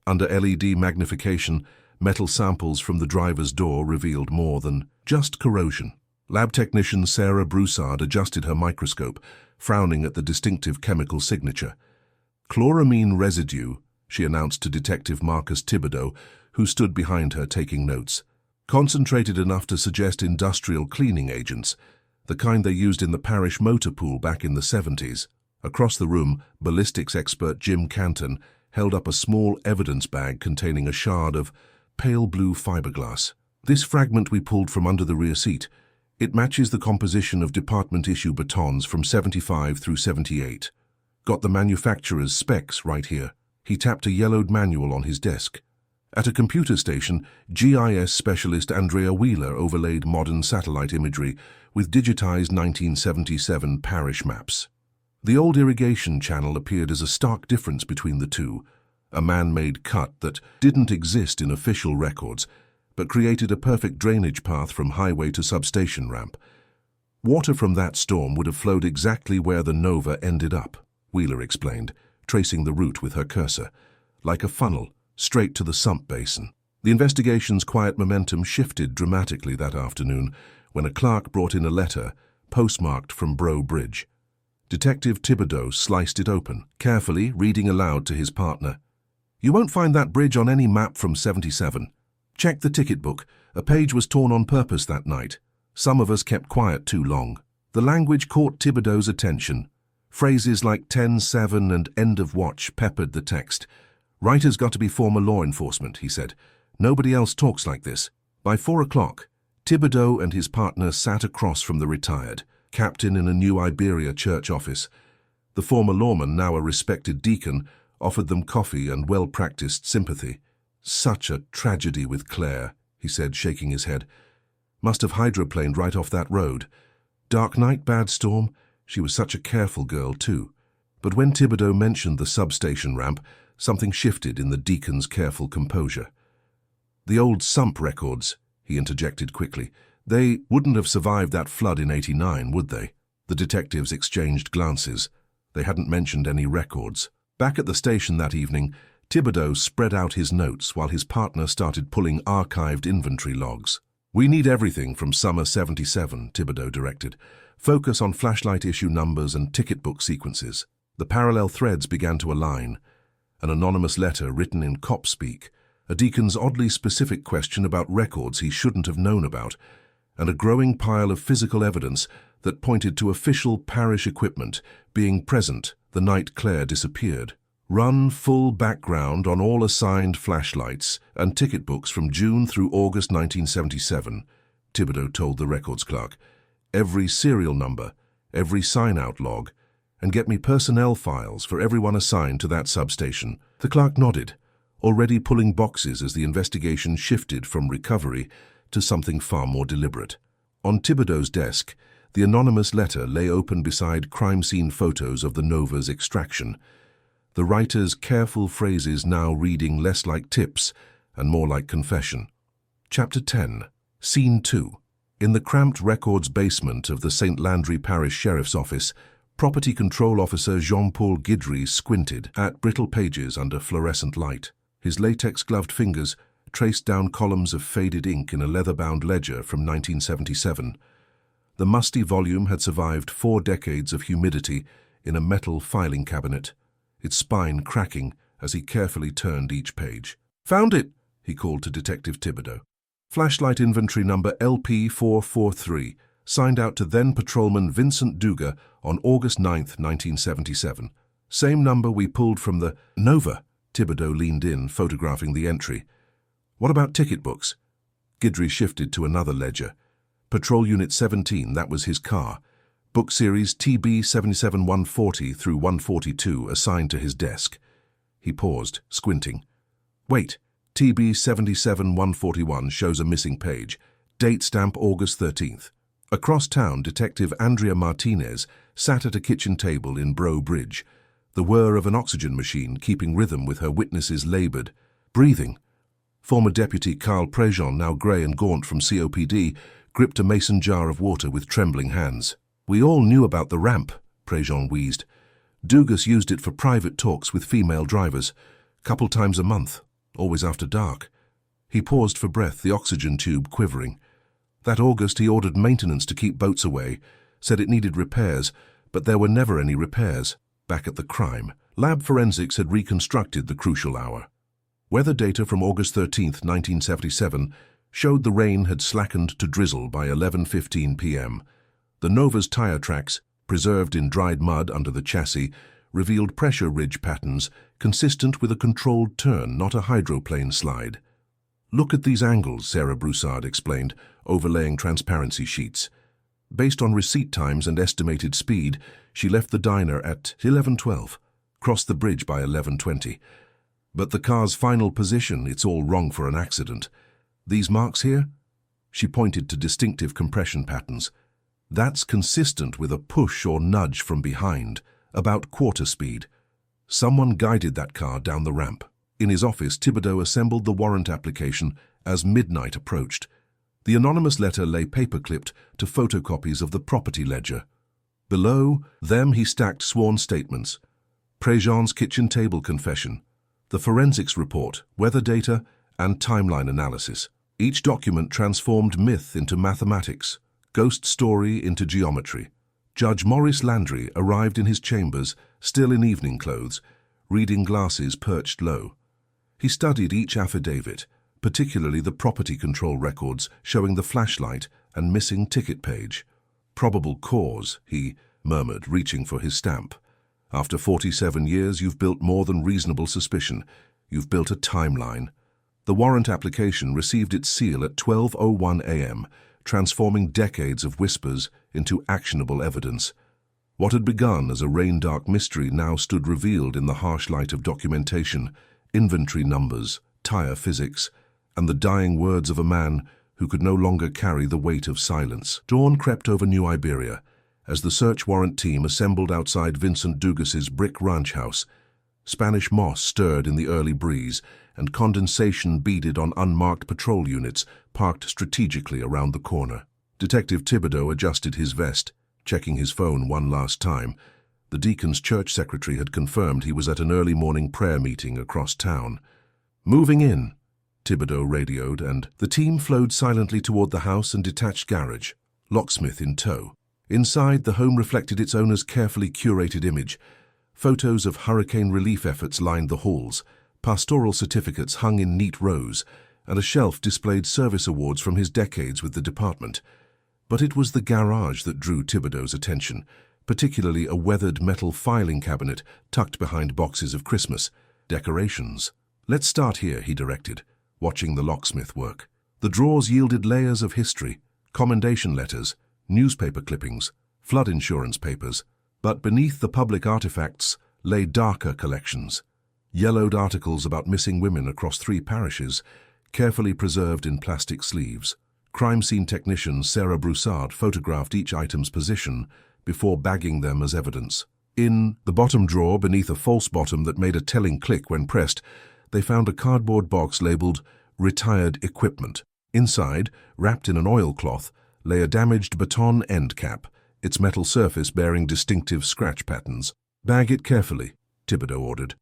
Under LED magnification, metal samples from the driver's door revealed more than just corrosion. Lab technician Sarah Broussard adjusted her microscope, frowning at the distinctive chemical signature. "Chloramine residue," she announced to Detective Marcus Thibodeau, who stood behind her taking notes. "Concentrated enough to suggest industrial cleaning agents, the kind they used in the parish motor pool back in the 70s. Across the room, ballistics expert Jim Canton held up a small evidence bag containing a shard of pale blue fiberglass. "This fragment we pulled from under the rear seat. It matches the composition of department-issue batons from 75 through 78. Got the manufacturer's specs right here." He tapped a yellowed manual on his desk. At a computer station, GIS specialist Andrea Wheeler overlaid modern satellite imagery with digitized 1977 parish maps. The old irrigation channel appeared as a stark difference between the two, a man-made cut that didn't exist in official records, but created a perfect drainage path from highway to substation ramp. Water from that storm would have flowed exactly where the Nova ended up, Wheeler explained, tracing the route with her cursor, like a funnel, straight to the sump basin. The investigation's quiet momentum shifted dramatically that afternoon when a clerk brought in a letter, postmarked from Brough Bridge. Detective Thibodeau sliced it open, carefully reading aloud to his partner. "You won't find that bridge on any map from 77. Check the ticket book. A page was torn on purpose that night. Some of us kept quiet too long." The language caught Thibodeau's attention. Phrases like 10-7 and end of watch peppered the text. "Writer's got to be former law enforcement," he said. "Nobody else talks like this." By 4 o'clock, Thibodeau and his partner sat across from the retired, captain in a New Iberia church office. The former lawman, now a respected deacon, offered them coffee and well-practiced sympathy. "Such a tragedy with Claire," he said, shaking his head. "Must have hydroplaned right off that road. Dark night, bad storm. She was such a careful girl, too." But when Thibodeau mentioned the substation ramp, something shifted in the deacon's careful composure. "The old sump records," he interjected quickly. "They wouldn't have survived that flood in 89, would they?" The detectives exchanged glances. They hadn't mentioned any records. Back at the station that evening, Thibodeau spread out his notes while his partner started pulling archived inventory logs. "We need everything from summer '77, Thibodeau directed. "Focus on flashlight issue numbers and ticket book sequences." The parallel threads began to align. An anonymous letter written in cop speak, a deacon's oddly specific question about records he shouldn't have known about, and a growing pile of physical evidence that pointed to official parish equipment being present the night Claire disappeared. "Run full background on all assigned flashlights and ticket books from June through August 1977, Thibodeau told the records clerk. "Every serial number, every sign-out log, and get me personnel files for everyone assigned to that substation." The clerk nodded, already pulling boxes as the investigation shifted from recovery to something far more deliberate. On Thibodeau's desk, the anonymous letter lay open beside crime scene photos of the Nova's extraction, the writer's careful phrases now reading less like tips and more like confession. Chapter 10. Scene 2. In the cramped records basement of the St. Landry Parish Sheriff's Office, Property Control Officer Jean-Paul Guidry squinted at brittle pages under fluorescent light. His latex-gloved fingers traced down columns of faded ink in a leather-bound ledger from 1977. The musty volume had survived 4 decades of humidity in a metal filing cabinet, its spine cracking as he carefully turned each page. "Found it," he called to Detective Thibodeau. "Flashlight inventory number LP443, signed out to then-patrolman Vincent Duga on August 9, 1977. Same number we pulled from the Nova." Thibodeau leaned in, photographing the entry. "What about ticket books?" Guidry shifted to another ledger. Patrol Unit 17, that was his car. Book series TB 77140 through 142 assigned to his desk. He paused, squinting. "Wait, TB 77141 shows a missing page. Date stamp August 13th. Across town, Detective Andrea Martinez sat at a kitchen table in Breaux Bridge, the whir of an oxygen machine keeping rhythm with her witnesses' labored breathing. Former Deputy Carl Prejean, now grey and gaunt from COPD, gripped a mason jar of water with trembling hands. "We all knew about the ramp," Prejean wheezed. "Dugas used it for private talks with female drivers, couple times a month, always after dark." He paused for breath, the oxygen tube quivering. That August he ordered maintenance to keep boats away, said it needed repairs, but there were never any repairs. Back at the crime, lab forensics had reconstructed the crucial hour. Weather data from August 13, 1977, showed the rain had slackened to drizzle by 11:15 p.m. The Nova's tire tracks, preserved in dried mud under the chassis, revealed pressure ridge patterns consistent with a controlled turn, not a hydroplane slide. "Look at these angles," Sarah Broussard explained, overlaying transparency sheets. Based on receipt times and estimated speed, she left the diner at 11:12, crossed the bridge by 11:20. "But the car's final position, it's all wrong for an accident. These marks here?" She pointed to distinctive compression patterns. "That's consistent with a push or nudge from behind, about quarter speed. Someone guided that car down the ramp." In his office, Thibodeau assembled the warrant application as midnight approached. The anonymous letter lay paper-clipped to photocopies of the property ledger. Below them he stacked sworn statements, Prejean's kitchen table confession, the forensics report, weather data, and timeline analysis. Each document transformed myth into mathematics, ghost story into geometry. Judge Maurice Landry arrived in his chambers, still in evening clothes, reading glasses perched low. He studied each affidavit, particularly the property control records showing the flashlight and missing ticket page. "Probable cause," he murmured, reaching for his stamp. "After 47 years, you've built more than reasonable suspicion. You've built a timeline." The warrant application received its seal at 12:01 a.m., transforming decades of whispers into actionable evidence. What had begun as a rain-dark mystery now stood revealed in the harsh light of documentation, inventory numbers, tire physics, and the dying words of a man who could no longer carry the weight of silence. Dawn crept over New Iberia as the search warrant team assembled outside Vincent Dugas's brick ranch house. Spanish moss stirred in the early breeze, and condensation beaded on unmarked patrol units parked strategically around the corner. Detective Thibodeau adjusted his vest, checking his phone one last time. The deacon's church secretary had confirmed he was at an early morning prayer meeting across town. "Moving in." Thibodeau radioed, and the team flowed silently toward the house and detached garage, locksmith in tow. Inside, the home reflected its owner's carefully curated image. Photos of hurricane relief efforts lined the halls, pastoral certificates hung in neat rows, and a shelf displayed service awards from his decades with the department. But it was the garage that drew Thibodeau's attention, particularly a weathered metal filing cabinet tucked behind boxes of Christmas decorations. "Let's start here," he directed, watching the locksmith work. The drawers yielded layers of history, commendation letters, newspaper clippings, flood insurance papers. But beneath the public artifacts lay darker collections. Yellowed articles about missing women across 3 parishes, carefully preserved in plastic sleeves. Crime scene technician Sarah Broussard photographed each item's position before bagging them as evidence. In the bottom drawer, beneath a false bottom that made a telling click when pressed, they found a cardboard box labeled "Retired Equipment." Inside, wrapped in an oilcloth, lay a damaged baton end cap, its metal surface bearing distinctive scratch patterns. "Bag it carefully," Thibodeau ordered.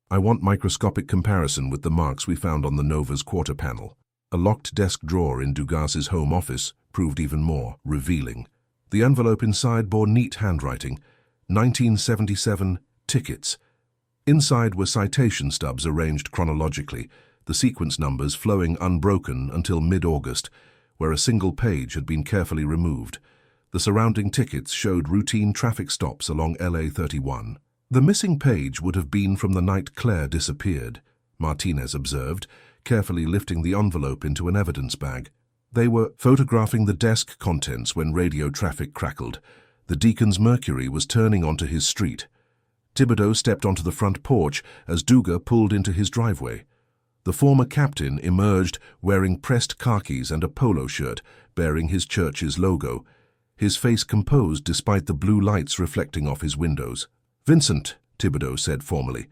"I want microscopic comparison with the marks we found on the Nova's quarter panel." A locked desk drawer in Dugas's home office proved even more revealing. The envelope inside bore neat handwriting, 1977 tickets. Inside were citation stubs arranged chronologically, the sequence numbers flowing unbroken until mid-August, where a single page had been carefully removed. The surrounding tickets showed routine traffic stops along LA 31. "The missing page would have been from the night Claire disappeared," Martinez observed, carefully lifting the envelope into an evidence bag. They were photographing the desk contents when radio traffic crackled. The deacon's Mercury was turning onto his street. Thibodeau stepped onto the front porch as Duga pulled into his driveway. The former captain emerged wearing pressed khakis and a polo shirt bearing his church's logo, his face composed despite the blue lights reflecting off his windows. "Vincent," Thibodeau said formally,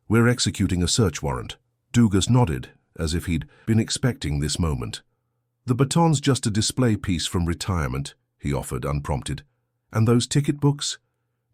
"we're executing a search warrant." Dugas nodded, as if he'd been expecting this moment. "The baton's just a display piece from retirement," he offered, unprompted. "And those ticket books?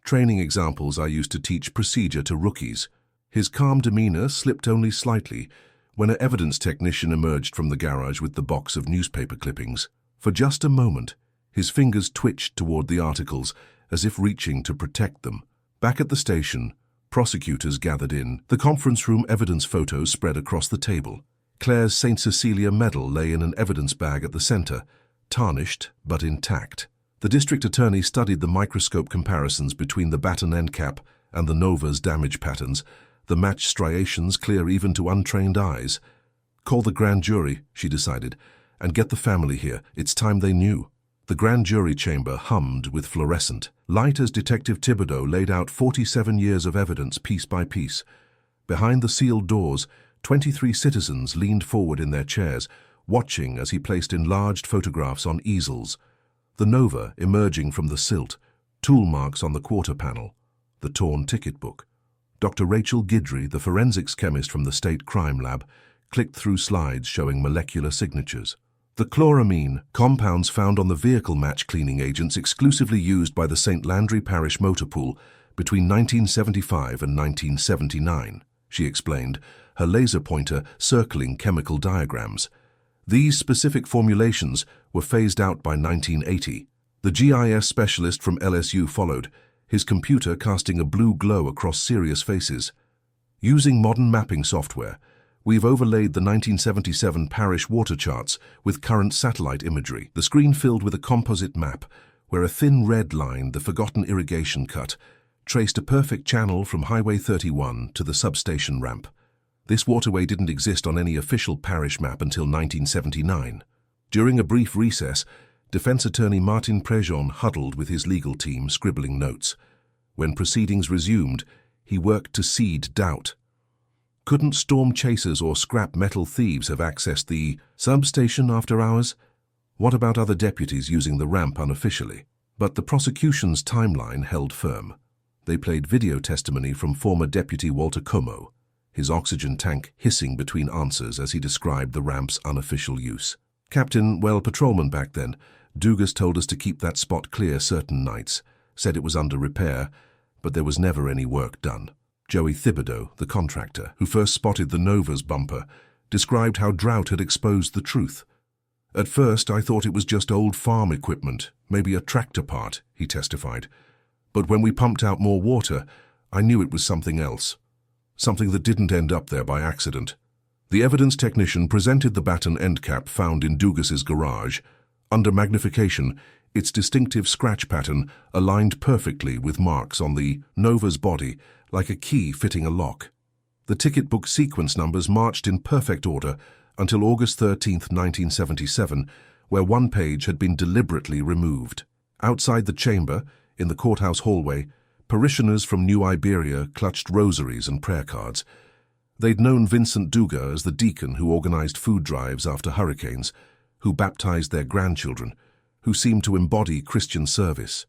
Training examples I used to teach procedure to rookies." His calm demeanor slipped only slightly when an evidence technician emerged from the garage with the box of newspaper clippings. For just a moment, his fingers twitched toward the articles, as if reaching to protect them. Back at the station, prosecutors gathered in. The conference room evidence photos spread across the table. Claire's St. Cecilia medal lay in an evidence bag at the center, tarnished but intact. The district attorney studied the microscope comparisons between the baton end cap and the Nova's damage patterns, the matched striations clear even to untrained eyes. "Call the grand jury," she decided, "and get the family here. It's time they knew." The grand jury chamber hummed with fluorescent light as Detective Thibodeau laid out 47 years of evidence piece by piece. Behind the sealed doors, 23 citizens leaned forward in their chairs, watching as he placed enlarged photographs on easels. The Nova emerging from the silt, tool marks on the quarter panel, the torn ticket book. Dr. Rachel Guidry, the forensics chemist from the State Crime Lab, clicked through slides showing molecular signatures. The chloramine, compounds found on the vehicle match cleaning agents exclusively used by the St. Landry Parish motor pool between 1975 and 1979, she explained, her laser pointer circling chemical diagrams. These specific formulations were phased out by 1980. The GIS specialist from LSU followed, his computer casting a blue glow across serious faces. "Using modern mapping software, we've overlaid the 1977 parish water charts with current satellite imagery." The screen filled with a composite map where a thin red line, the forgotten irrigation cut, traced a perfect channel from Highway 31 to the substation ramp. This waterway didn't exist on any official parish map until 1979. During a brief recess, defense attorney Martin Prejean huddled with his legal team, scribbling notes. When proceedings resumed, he worked to seed doubt. Couldn't storm chasers or scrap metal thieves have accessed the substation after hours? What about other deputies using the ramp unofficially? But the prosecution's timeline held firm. They played video testimony from former Deputy Walter Como, his oxygen tank hissing between answers as he described the ramp's unofficial use. "Captain, well, patrolman back then, Dugas told us to keep that spot clear certain nights, said it was under repair, but there was never any work done." Joey Thibodeau, the contractor, who first spotted the Nova's bumper, described how drought had exposed the truth. At first, I thought it was just old farm equipment, maybe a tractor part, he testified. But when we pumped out more water, I knew it was something else. Something that didn't end up there by accident. The evidence technician presented the baton end cap found in Dugas's garage. Under magnification, its distinctive scratch pattern aligned perfectly with marks on the Nova's body, like a key fitting a lock. The ticket book sequence numbers marched in perfect order until August 13, 1977, where one page had been deliberately removed. Outside the chamber, in the courthouse hallway, parishioners from New Iberia clutched rosaries and prayer cards. They'd known Vincent Duga as the deacon who organized food drives after hurricanes, who baptized their grandchildren, who seemed to embody Christian service.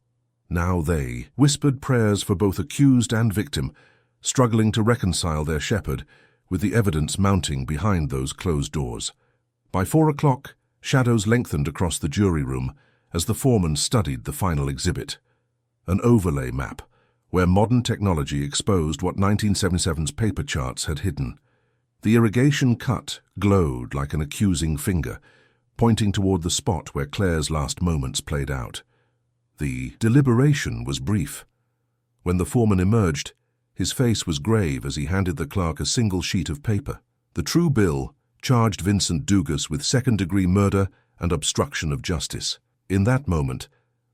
Now they whispered prayers for both accused and victim, struggling to reconcile their shepherd with the evidence mounting behind those closed doors. By 4 o'clock, shadows lengthened across the jury room as the foreman studied the final exhibit, an overlay map where modern technology exposed what 1977's paper charts had hidden. The irrigation cut glowed like an accusing finger, pointing toward the spot where Claire's last moments played out. The deliberation was brief. When the foreman emerged, his face was grave as he handed the clerk a single sheet of paper. The true bill charged Vincent Dugas with second-degree murder and obstruction of justice. In that moment,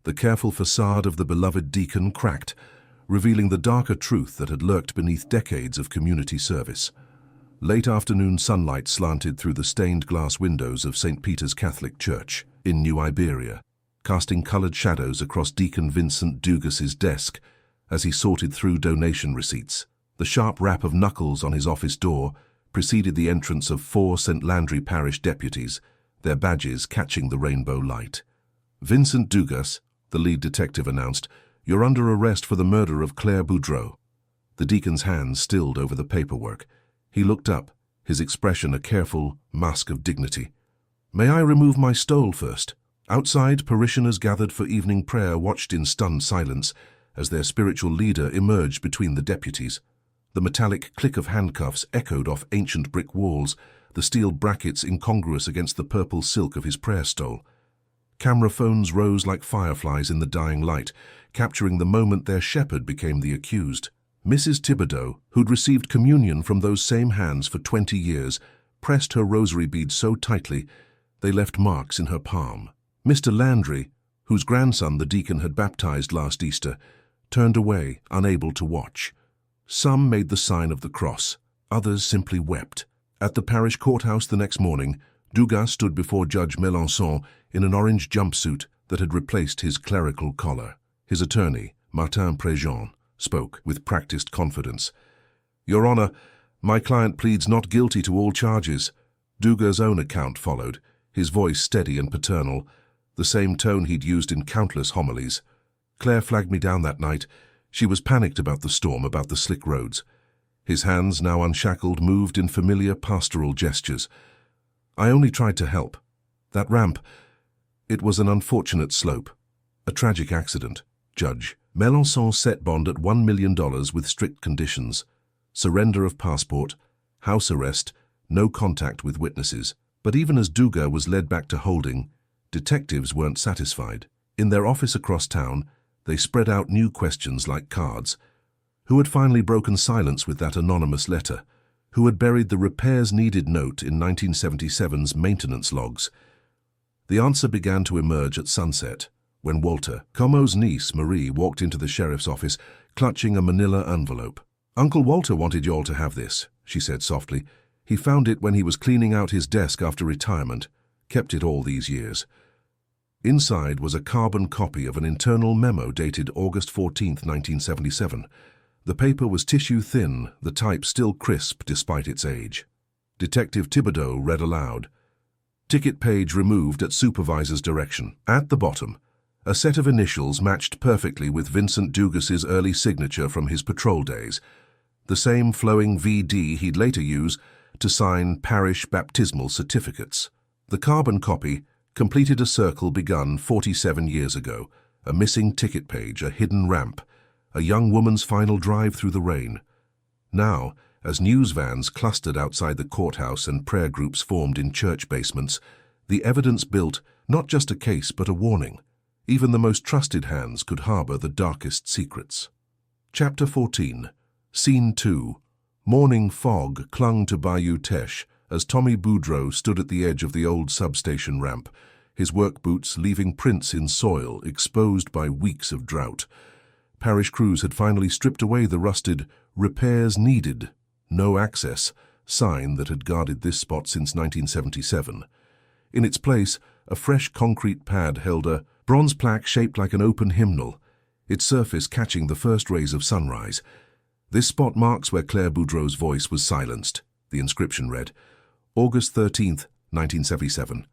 the careful facade of the beloved deacon cracked, revealing the darker truth that had lurked beneath decades of community service. Late afternoon sunlight slanted through the stained glass windows of St. Peter's Catholic Church in New Iberia, casting colored shadows across Deacon Vincent Dugas's desk as he sorted through donation receipts. The sharp rap of knuckles on his office door preceded the entrance of 4 St. Landry Parish deputies, their badges catching the rainbow light. "Vincent Dugas," the lead detective announced, "you're under arrest for the murder of Claire Boudreau." The deacon's hands stilled over the paperwork. He looked up, his expression a careful mask of dignity. "May I remove my stole first?" Outside, parishioners gathered for evening prayer watched in stunned silence as their spiritual leader emerged between the deputies. The metallic click of handcuffs echoed off ancient brick walls, the steel brackets incongruous against the purple silk of his prayer stole. Camera phones rose like fireflies in the dying light, capturing the moment their shepherd became the accused. Mrs. Thibodeau, who'd received communion from those same hands for 20 years, pressed her rosary beads so tightly they left marks in her palm. Mr. Landry, whose grandson the deacon had baptized last Easter, turned away, unable to watch. Some made the sign of the cross, others simply wept. At the parish courthouse the next morning, Dugas stood before Judge Melançon in an orange jumpsuit that had replaced his clerical collar. His attorney, Martin Préjean, spoke with practiced confidence. "Your Honor, my client pleads not guilty to all charges." Dugas' own account followed, his voice steady and paternal, the same tone he'd used in countless homilies. "Claire flagged me down that night. She was panicked about the storm, about the slick roads." His hands, now unshackled, moved in familiar pastoral gestures. "I only tried to help. That ramp, it was an unfortunate slope. A tragic accident, Judge." Melançon set bond at $1 million with strict conditions. Surrender of passport, house arrest, no contact with witnesses. But even as Dugas was led back to holding, detectives weren't satisfied. In their office across town, they spread out new questions like cards. Who had finally broken silence with that anonymous letter? Who had buried the repairs-needed note in 1977's maintenance logs? The answer began to emerge at sunset, when Walter, Como's niece, Marie, walked into the sheriff's office, clutching a manila envelope. "Uncle Walter wanted you all to have this," she said softly. "He found it when he was cleaning out his desk after retirement, kept it all these years." Inside was a carbon copy of an internal memo dated August 14, 1977. The paper was tissue-thin, the type still crisp despite its age. Detective Thibodeau read aloud. "Ticket page removed at supervisor's direction." At the bottom, a set of initials matched perfectly with Vincent Dugas's early signature from his patrol days, the same flowing VD he'd later use to sign parish baptismal certificates. The carbon copy completed a circle begun 47 years ago, a missing ticket page, a hidden ramp, a young woman's final drive through the rain. Now, As news vans clustered outside the courthouse and prayer groups formed in church basements, the evidence built not just a case but a warning. Even the most trusted hands could harbor the darkest secrets. Chapter 14. Scene 2. Morning fog clung to Bayou Teche as Tommy Boudreau stood at the edge of the old substation ramp, his work boots leaving prints in soil exposed by weeks of drought. Parish crews had finally stripped away the rusted "repairs needed, no access" sign that had guarded this spot since 1977. In its place, a fresh concrete pad held a bronze plaque shaped like an open hymnal, its surface catching the first rays of sunrise. "This spot marks where Claire Boudreau's voice was silenced," the inscription read. "August 13th, 1977.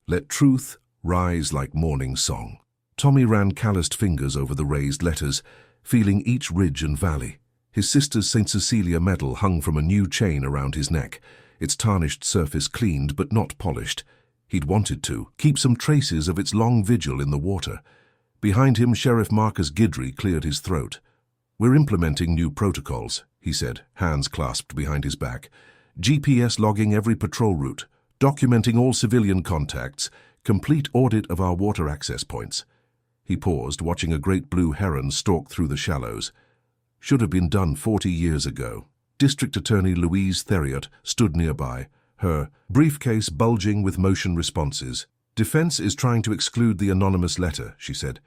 Let truth rise like morning song." Tommy ran calloused fingers over the raised letters, feeling each ridge and valley. His sister's St. Cecilia medal hung from a new chain around his neck, its tarnished surface cleaned but not polished. He'd wanted to keep some traces of its long vigil in the water. Behind him, Sheriff Marcus Guidry cleared his throat. "We're implementing new protocols," he said, hands clasped behind his back. "GPS logging every patrol route, documenting all civilian contacts, complete audit of our water access points." He paused, watching a great blue heron stalk through the shallows. Should have been done 40 years ago. District Attorney Louise Theriot stood nearby, her briefcase bulging with motion responses. "Defense is trying to exclude the anonymous letter," she said.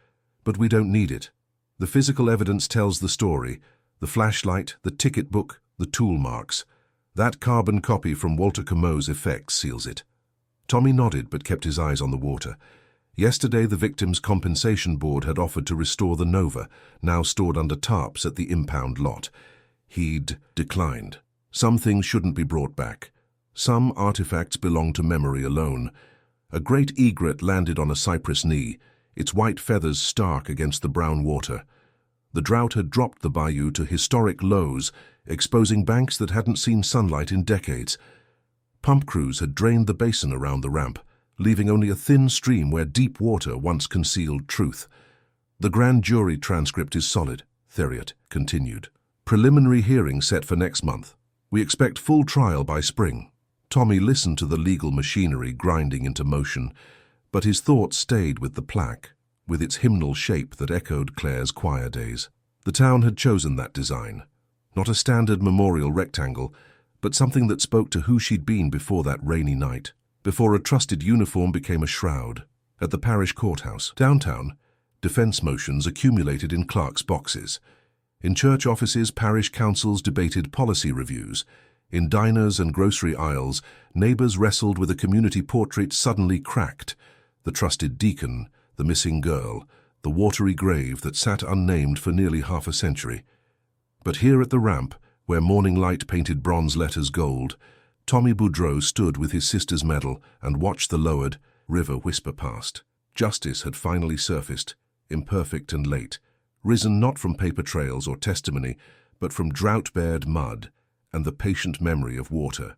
"But we don't need it. The physical evidence tells the story. The flashlight, the ticket book, the tool marks. That carbon copy from Walter Comeau's effects seals it." Tommy nodded but kept his eyes on the water. Yesterday, the Victims' Compensation Board had offered to restore the Nova, now stored under tarps at the impound lot. He'd declined. Some things shouldn't be brought back. Some artifacts belong to memory alone. A great egret landed on a cypress knee, its white feathers stark against the brown water. The drought had dropped the bayou to historic lows, exposing banks that hadn't seen sunlight in decades. Pump crews had drained the basin around the ramp, leaving only a thin stream where deep water once concealed truth. "The grand jury transcript is solid," Theriot continued. "Preliminary hearing set for next month. We expect full trial by spring." Tommy listened to the legal machinery grinding into motion, but his thoughts stayed with the plaque, with its hymnal shape that echoed Claire's choir days. The town had chosen that design. Not a standard memorial rectangle, but something that spoke to who she'd been before that rainy night, before a trusted uniform became a shroud. At the parish courthouse, downtown, defense motions accumulated in clerks' boxes. In church offices, parish councils debated policy reviews. In diners and grocery aisles, neighbors wrestled with a community portrait suddenly cracked. The trusted deacon, the missing girl, the watery grave that sat unnamed for nearly half a century. But here at the ramp, where morning light painted bronze letters gold, Tommy Boudreau stood with his sister's medal and watched the lowered river whisper past. Justice had finally surfaced, imperfect and late, risen not from paper trails or testimony, but from drought-bared mud and the patient memory of water.